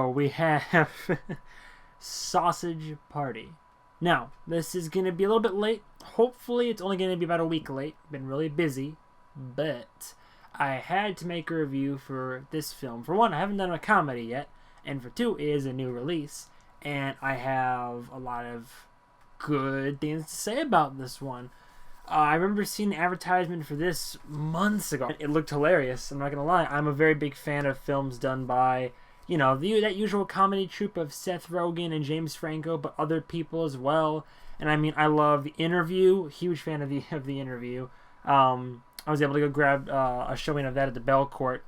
So we have Sausage Party. Now, this is going to be a little bit late. Hopefully, it's only going to be about a week late. Been really busy, but I had to make a review for this film. For one, I haven't done a comedy yet, and for two, it is a new release, and I have a lot of good things to say about this one. I remember seeing the advertisement for this months ago. It looked hilarious, I'm not going to lie. I'm a very big fan of films done by, you know, that usual comedy troupe of Seth Rogen and James Franco, but other people as well. And I mean, I love The Interview. Huge fan of the Interview. I was able to go grab a showing of that at the Bell Court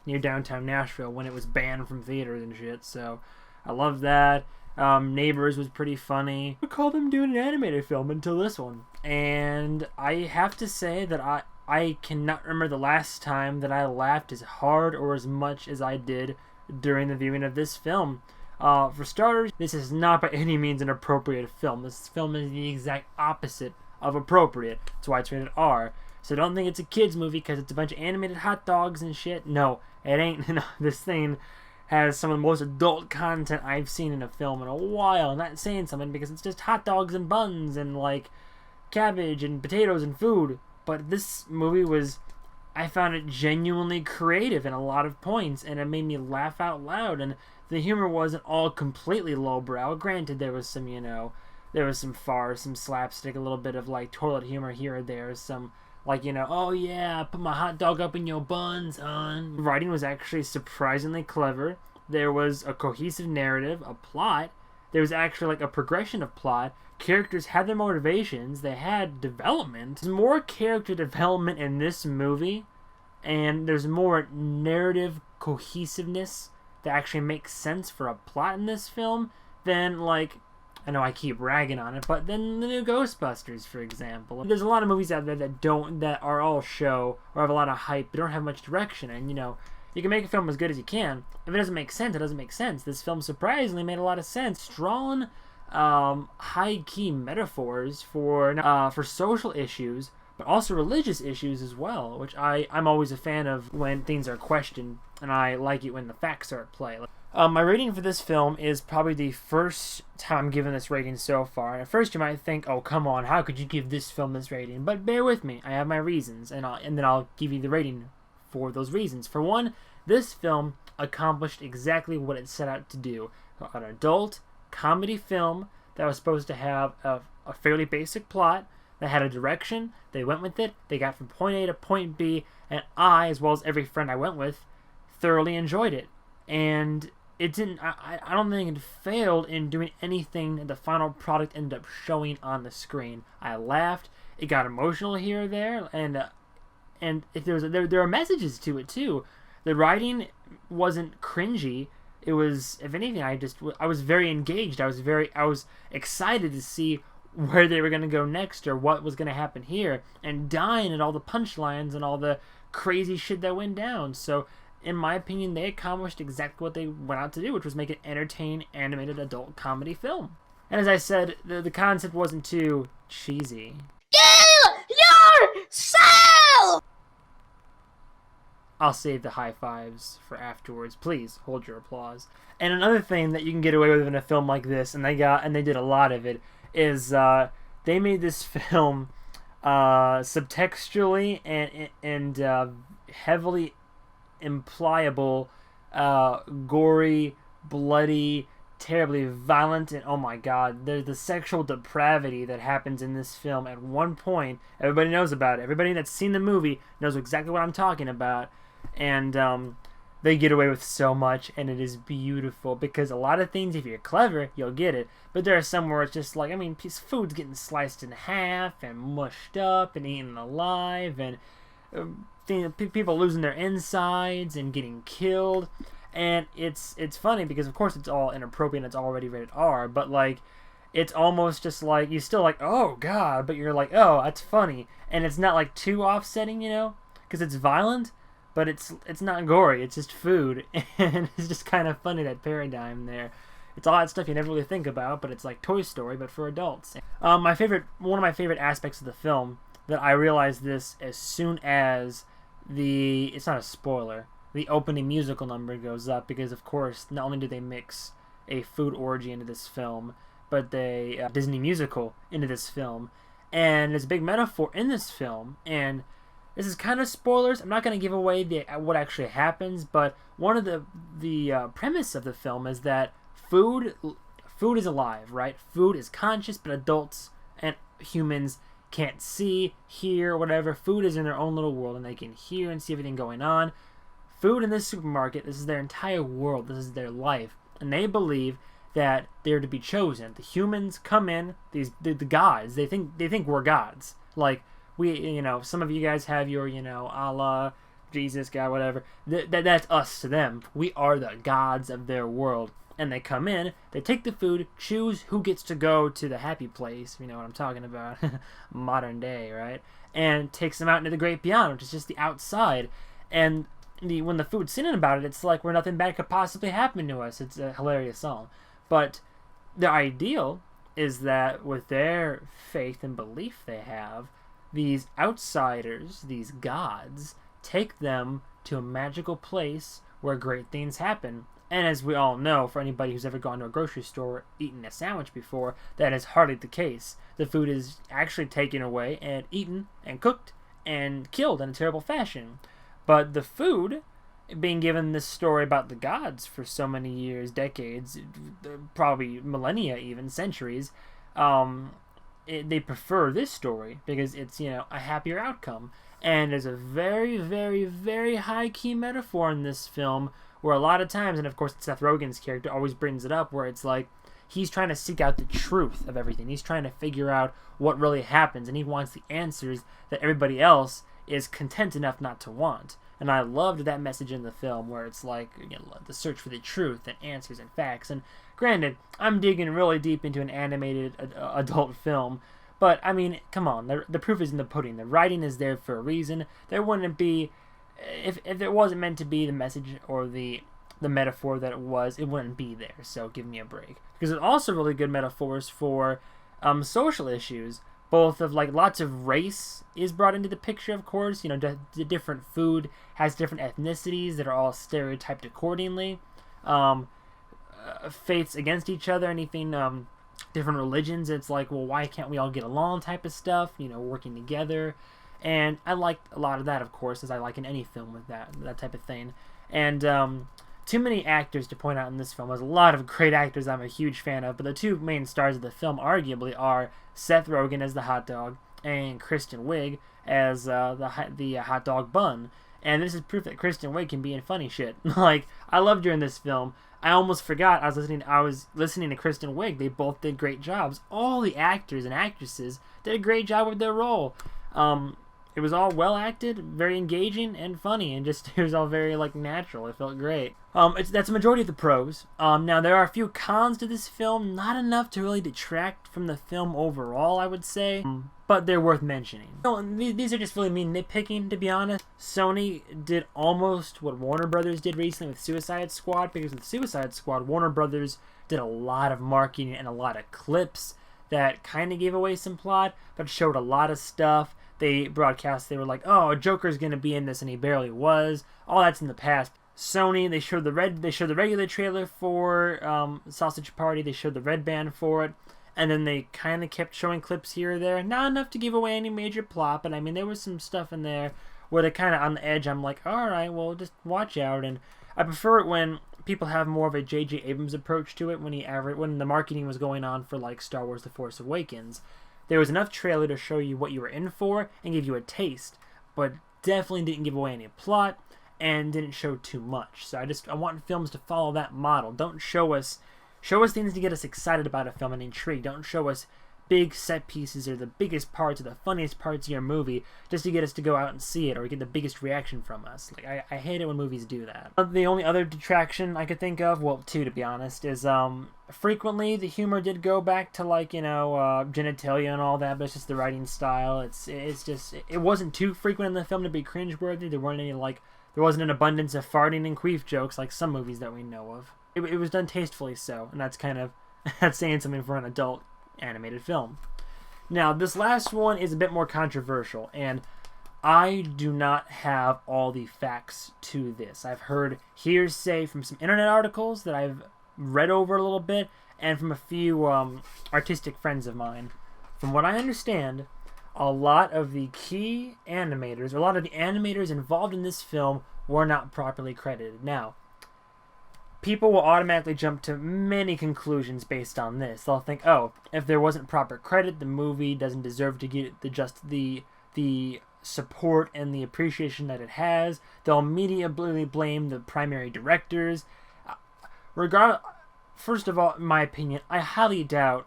near downtown Nashville when it was banned from theaters and shit. So I love that. Neighbors was pretty funny. I recall them doing an animated film until this one. And I have to say that I cannot remember the last time that I laughed as hard or as much as I did during the viewing of this film. For starters, this is not by any means an appropriate film. This film is the exact opposite of appropriate. That's why it's rated R. So don't think it's a kid's movie because it's a bunch of animated hot dogs and shit. No, it ain't. No, this thing has some of the most adult content I've seen in a film in a while. I'm not saying something because it's just hot dogs and buns and like cabbage and potatoes and food. But this movie I found it genuinely creative in a lot of points, and it made me laugh out loud. And the humor wasn't all completely lowbrow. Granted, there was some, there was some farce, some slapstick, a little bit of like toilet humor here or there, some like, oh yeah, put my hot dog up in your buns, son. The writing was actually surprisingly clever. There was a cohesive narrative, a plot. There was actually like a progression of plot. Characters had their motivations. They had development. There's more character development in this movie, and there's more narrative cohesiveness that actually makes sense for a plot in this film than, like, I know I keep ragging on it, but then the new Ghostbusters, for example. There's a lot of movies out there that are all show or have a lot of hype but don't have much direction, and you can make a film as good as you can. If it doesn't make sense, it doesn't make sense. This film surprisingly made a lot of sense. Strong, high-key metaphors for social issues, but also religious issues as well, which I'm always a fan of when things are questioned, and I like it when the facts are at play. My rating for this film is probably the first time I'm giving this rating so far. And at first you might think, oh, come on, how could you give this film this rating? But bear with me, I have my reasons, and then I'll give you the rating for those reasons. For one, this film accomplished exactly what it set out to do. An adult comedy film that was supposed to have a fairly basic plot, that had a direction, they went with it, they got from point A to point B, and I, as well as every friend I went with, thoroughly enjoyed it. And it didn't, I don't think it failed in doing anything that the final product ended up showing on the screen. I laughed, it got emotional here or there, and if there are messages to it too. The writing wasn't cringy. It was, if anything, I was very engaged. I was excited to see where they were going to go next or what was going to happen here, and dying at all the punchlines and all the crazy shit that went down. So, in my opinion, they accomplished exactly what they went out to do, which was make an entertaining, animated adult comedy film. And as I said, the concept wasn't too cheesy. Kill yourself! I'll save the high fives for afterwards. Please hold your applause. And another thing that you can get away with in a film like this, and they did a lot of it, is they made this film subtextually and heavily impliable, gory, bloody, terribly violent, and oh my god, there's the sexual depravity that happens in this film at one point. Everybody knows about it. Everybody that's seen the movie knows exactly what I'm talking about. And they get away with so much, and it is beautiful, because a lot of things, if you're clever, you'll get it. But there are some where it's just like, I mean, food's getting sliced in half and mushed up and eaten alive, and people losing their insides and getting killed. And it's funny because, of course, it's all inappropriate and it's already rated R, but like, it's almost just like, you still like, oh god, but you're like, oh, that's funny. And it's not like too offsetting, because it's violent, but it's not gory, it's just food. And it's just kind of funny, that paradigm there. It's all that stuff you never really think about, but it's like Toy Story, but for adults. One of my favorite aspects of the film, that I realized this as soon as it's not a spoiler, the opening musical number goes up because, of course, not only do they mix a food orgy into this film, but they Disney musical into this film, and there's a big metaphor in this film. And this is kind of spoilers. I'm not going to give away what actually happens, but one of the premise of the film is that food is alive, right? Food is conscious, but adults and humans can't see, hear, whatever. Food is in their own little world, and they can hear and see everything going on. Food in this supermarket, this is their entire world. This is their life, and they believe that they're to be chosen. The humans come in, the gods. They think we're gods. Like we, some of you guys have your, Allah, Jesus, God, whatever. That's us to them. We are the gods of their world. And they come in, they take the food, choose who gets to go to the happy place, you know what I'm talking about, modern day, right? And takes them out into the great beyond, which is just the outside. And when the food's singing about it, it's like where nothing bad could possibly happen to us. It's a hilarious song. But the ideal is that with their faith and belief they have, these outsiders, these gods, take them to a magical place where great things happen. And as we all know, for anybody who's ever gone to a grocery store or eaten a sandwich before, that is hardly the case. The food is actually taken away and eaten and cooked and killed in a terrible fashion. But the food, being given this story about the gods for so many years, decades, probably millennia even, centuries, they prefer this story because it's, a happier outcome. And there's a very, very, very high-key metaphor in this film where a lot of times, and of course Seth Rogen's character always brings it up, where it's like he's trying to seek out the truth of everything. He's trying to figure out what really happens, and he wants the answers that everybody else is content enough not to want. And I loved that message in the film where it's like, the search for the truth and answers and facts. And granted, I'm digging really deep into an animated adult film, but I mean, come on, the proof is in the pudding. The writing is there for a reason. There wouldn't be, if it wasn't meant to be the message or the metaphor that it wouldn't be there. So give me a break. Because it's also really good metaphors for social issues, both of like lots of race is brought into the picture, of course. The different food has different ethnicities that are all stereotyped accordingly. Faiths against each other, anything, different religions. It's like, well, why can't we all get along type of stuff, working together. And I like a lot of that, of course, as I like in any film with that type of thing. And too many actors to point out in this film. There's a lot of great actors I'm a huge fan of, but the two main stars of the film arguably are Seth Rogen as the hot dog and Kristen Wiig as the hot dog bun. And this is proof that Kristen Wiig can be in funny shit. Like, I loved her in this film. I almost forgot I was listening to Kristen Wiig. They both did great jobs. All the actors and actresses did a great job with their role. It was all well acted, very engaging and funny, and just it was all very natural. It felt great. That's a majority of the pros. Now there are a few cons to this film, not enough to really detract from the film overall, I would say, but they're worth mentioning. These are just really me nitpicking, to be honest. Sony did almost what Warner Brothers did recently with Suicide Squad, because with Suicide Squad, Warner Brothers did a lot of marketing and a lot of clips that kind of gave away some plot, but showed a lot of stuff. They broadcast, they were like, oh, Joker's going to be in this, and he barely was. All that's in the past. Sony, they showed the regular trailer for Sausage Party. They showed the red band for it. And then they kind of kept showing clips here or there. Not enough to give away any major plot, but I mean, there was some stuff in there where they're kind of on the edge. I'm like, all right, well, just watch out. And I prefer it when people have more of a J.J. Abrams approach to it, when the marketing was going on for like Star Wars The Force Awakens. There was enough trailer to show you what you were in for and give you a taste, but definitely didn't give away any plot and didn't show too much. So I want films to follow that model. Don't show us things to get us excited about a film and intrigued. Don't show us big set pieces or the biggest parts or the funniest parts of your movie just to get us to go out and see it or get the biggest reaction from us. Like I hate it when movies do that. The only other detraction I could think of, well, two to be honest, is frequently the humor did go back to genitalia and all that, but it's just the writing style. It wasn't too frequent in the film to be cringeworthy. There wasn't an abundance of farting and queef jokes like some movies that we know of. It was done tastefully so, and that's saying something for an adult animated film. Now, this last one is a bit more controversial, and I do not have all the facts to this. I've heard hearsay from some internet articles that I've read over a little bit, and from a few artistic friends of mine. From what I understand, a lot of the key animators, or a lot of the animators involved in this film, were not properly credited. Now, people will automatically jump to many conclusions based on this. They'll think, oh, if there wasn't proper credit, the movie doesn't deserve to get the support and the appreciation that it has. They'll immediately blame the primary directors. First of all, in my opinion, I highly doubt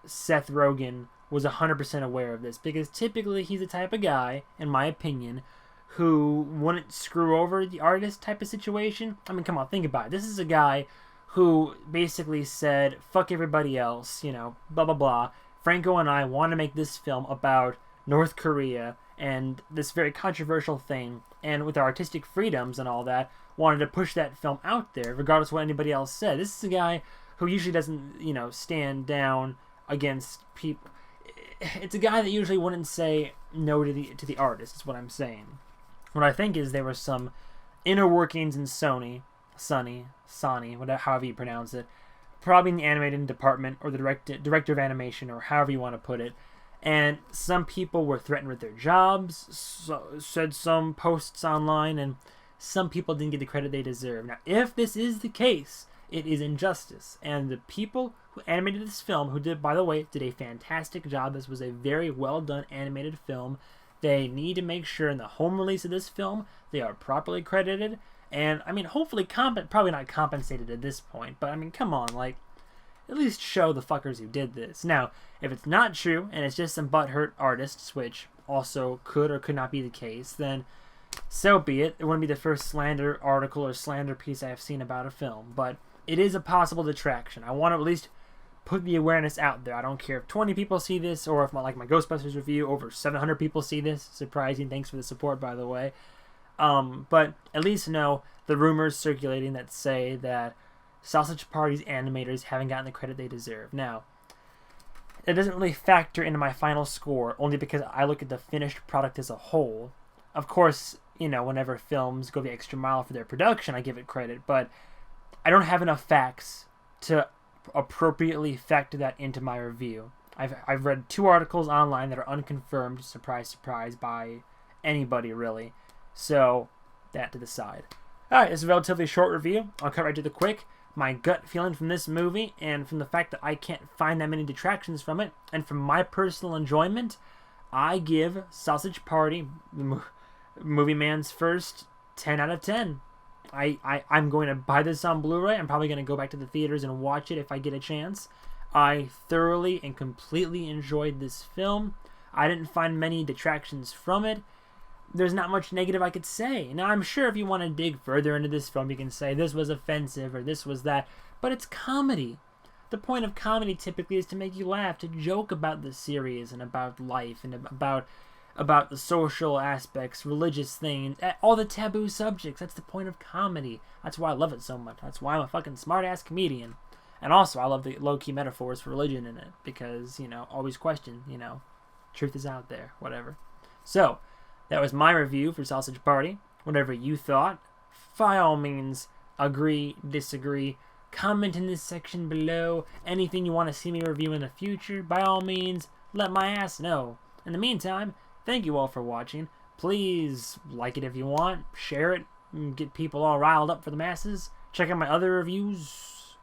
Seth Rogen was 100% aware of this, because typically he's the type of guy, in my opinion, who wouldn't screw over the artist type of situation. I mean, come on, think about it. This is a guy who basically said, fuck everybody else, blah, blah, blah. Franco and I want to make this film about North Korea and this very controversial thing, and with our artistic freedoms and all that, wanted to push that film out there, regardless of what anybody else said. This is a guy who usually doesn't, stand down against people. It's a guy that usually wouldn't say no to the artist, is what I'm saying. What I think is there were some inner workings in Sony, whatever, however you pronounce it, probably in the animating department, or the director of animation, or however you want to put it, and some people were threatened with their jobs, said some posts online, and some people didn't get the credit they deserve. Now, if this is the case, it is injustice, and the people who animated this film, who did, by the way, did a fantastic job. This was a very well done animated film. They need to make sure in the home release of this film they are properly credited, and I mean, hopefully probably not compensated at this point, but I mean, come on, like, at least show the fuckers who did this. Now, if it's not true and it's just some butthurt artists, which also could or could not be the case, then so be it. It wouldn't be the first slander article or slander piece I have seen about a film, but it is a possible detraction. I want to at least put the awareness out there. I don't care if 20 people see this, or if my Ghostbusters review, over 700 people see this. Surprising. Thanks for the support, by the way. But at least know the rumors circulating that say that Sausage Party's animators haven't gotten the credit they deserve. Now, it doesn't really factor into my final score, only because I look at the finished product as a whole. Of course, whenever films go the extra mile for their production, I give it credit, but I don't have enough facts to appropriately factor that into my review. I've read 2 articles online that are unconfirmed, surprise, surprise, by anybody, really. So, that to the side. Alright, it's a relatively short review. I'll cut right to the quick. My gut feeling from this movie, and from the fact that I can't find that many detractions from it, and from my personal enjoyment, I give Sausage Party, MovieMan's first 10 out of 10. I'm going to buy this on Blu-ray. I'm probably going to go back to the theaters and watch it if I get a chance. I thoroughly and completely enjoyed this film. I didn't find many detractions from it. There's not much negative I could say. Now, I'm sure if you want to dig further into this film, you can say this was offensive or this was that, but it's comedy. The point of comedy typically is to make you laugh, to joke about the series and about life and about the social aspects, religious things, all the taboo subjects. That's the point of comedy. That's why I love it so much. That's why I'm a fucking smart-ass comedian. And also, I love the low-key metaphors for religion in it, because, always question, truth is out there, whatever. So, that was my review for Sausage Party. Whatever you thought, by all means, agree, disagree, comment in this section below. Anything you want to see me review in the future, by all means, let my ass know. In the meantime, thank you all for watching. Please like it if you want, share it, and get people all riled up for the masses. Check out my other reviews,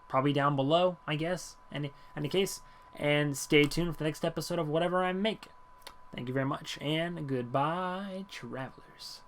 probably down below, I guess, in any case. And stay tuned for the next episode of whatever I make. Thank you very much, and goodbye, travelers.